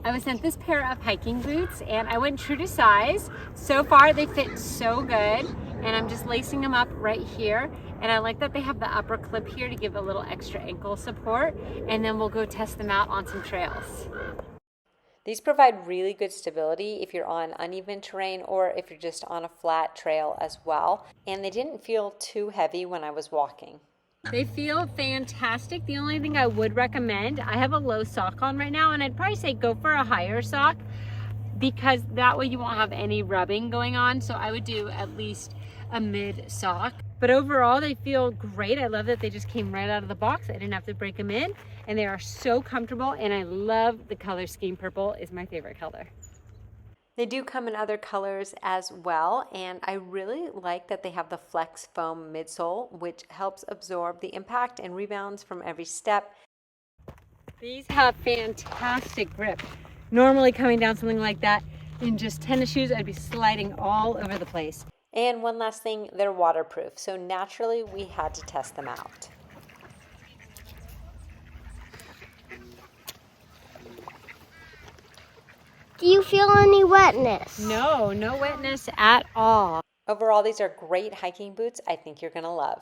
I was sent this pair of hiking boots and I went true to size. So far they fit so good, and I'm just lacing them up right here. And I like that they have the upper clip here to give a little extra ankle support, and then we'll go test them out on some trails. These provide really good stability if you're on uneven terrain or if you're just on a flat trail as well. And they didn't feel too heavy when I was walking. They feel fantastic. The only thing I would recommend, I have a low sock on right now, and I'd probably say go for a higher sock because that way you won't have any rubbing going on. So I would do at least a mid sock. But overall, they feel great. I love that they just came right out of the box. I didn't have to break them in, and they are so comfortable, and I love the color scheme. Purple is my favorite color. They do come in other colors as well, and I really like that they have the flex foam midsole, which helps absorb the impact and rebounds from every step. These have fantastic grip. Normally coming down something like that in just tennis shoes, I'd be sliding all over the place. And one last thing, they're waterproof, so naturally we had to test them out. Do you feel any wetness? No wetness at all. Overall, these are great hiking boots I think you're going to love.